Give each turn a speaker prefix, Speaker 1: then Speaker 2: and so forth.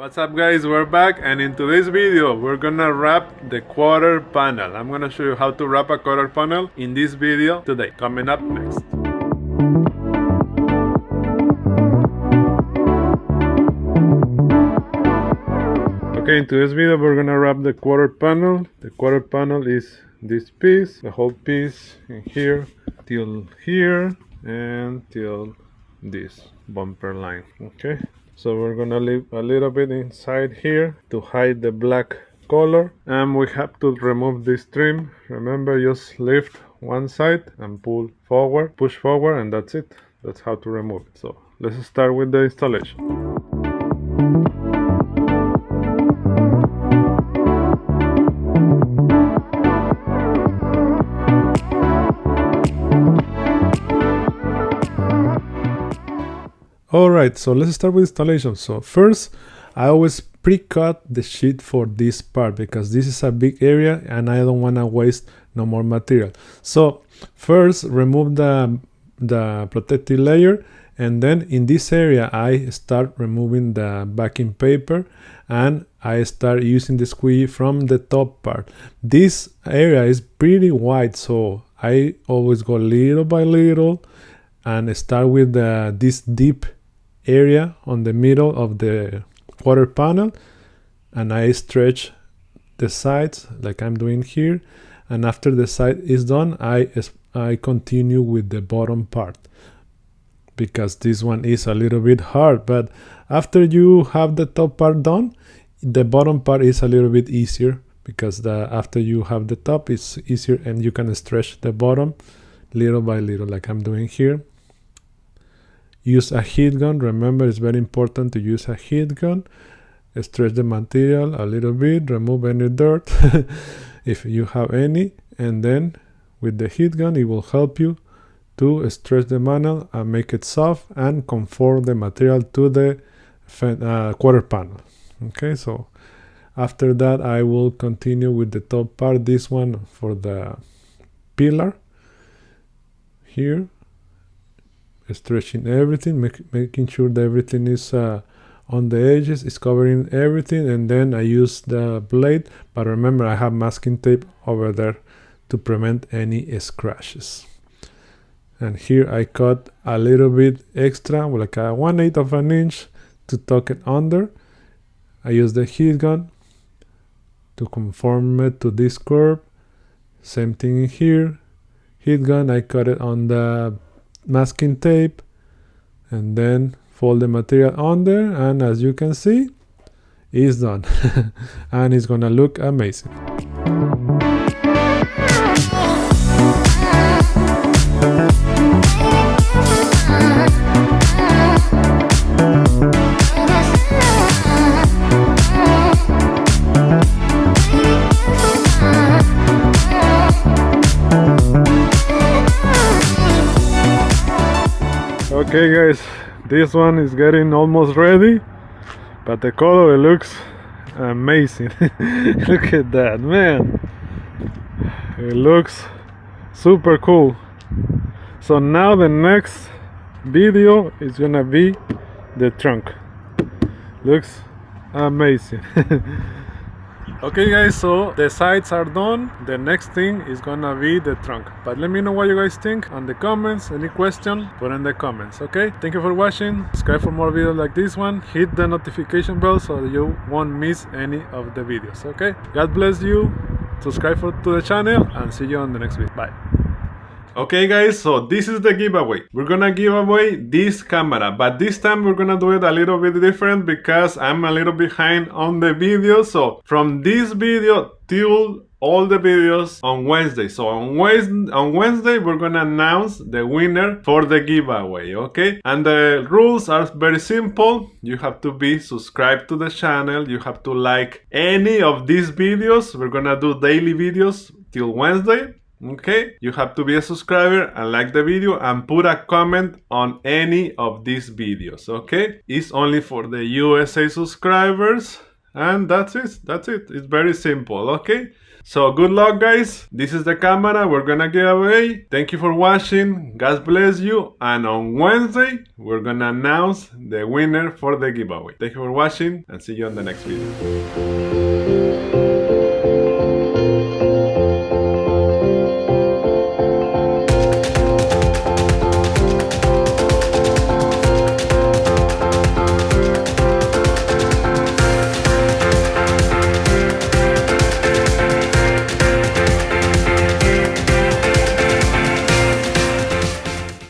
Speaker 1: What's up guys, we're back, and in today's video we're gonna wrap the quarter panel. I'm gonna show you how to wrap a quarter panel in this video today. Coming up next. Okay, in today's video we're gonna wrap the quarter panel. The quarter panel is this piece, the whole piece in here till here and till this bumper line. Okay, so we're gonna leave a little bit inside here to hide the black color, and we have to remove this trim. Remember, just lift one side and pull forward, push forward, and that's it. That's how to remove it. So let's start with the installation. Alright, so let's start with installation. So first, I always pre-cut the sheet for this part because this is a big area and I don't want to waste no more material. So first, remove the protective layer, and then in this area I start removing the backing paper and I start using the squeegee from the top part. This area is pretty wide, so I always go little by little and start with this deep area on the middle of the quarter panel, and I stretch the sides like I'm doing here, and after the side is done I continue with the bottom part because this one is a little bit hard, but after you have the top part done, the bottom part is a little bit easier because after you have the top it's easier and you can stretch the bottom little by little like I'm doing here. Use a heat gun. Remember, it's very important to use a heat gun. Stretch the material a little bit, remove any dirt if you have any, and then with the heat gun it will help you to stretch the panel and make it soft and conform the material to the quarter panel. Okay, so after that I will continue with the top part, this one for the pillar here. Stretching everything, making sure that everything is on the edges, is covering everything, and then I use the blade, but remember I have masking tape over there to prevent any scratches. And here I cut a little bit extra, like a 1/8 of an inch to tuck it under. I use the heat gun to conform it to this curve. Same thing in here, heat gun, I cut it on the masking tape and then fold the material under, and as you can see it's done and it's gonna look amazing. Okay guys, this one is getting almost ready, but the color, it looks amazing. Look at that, man, it looks super cool. So now the next video is gonna be the trunk. Looks amazing. Okay guys, so the sides are done. The next thing is gonna be the trunk, but let me know what you guys think on the comments. Any question, put in the comments. Okay, thank you for watching. Subscribe for more videos like this one. Hit the notification bell so you won't miss any of the videos. Okay, God bless you. Subscribe to the channel and see you on the next video. Bye. Okay guys, so this is the giveaway. We're gonna give away this camera, but this time we're gonna do it a little bit different because I'm a little behind on the video. So from this video till all the videos on Wednesday. So on Wednesday we're gonna announce the winner for the giveaway, okay? And the rules are very simple. You have to be subscribed to the channel. You have to like any of these videos. We're gonna do daily videos till Wednesday. Okay, you have to be a subscriber and like the video and put a comment on any of these videos. Okay, it's only for the USA subscribers, and that's it. It's very simple. Okay, So good luck, guys. This is the camera we're gonna give away. Thank you for watching. God bless you. And on Wednesday, we're gonna announce the winner for the giveaway. Thank you for watching and see you on the next video.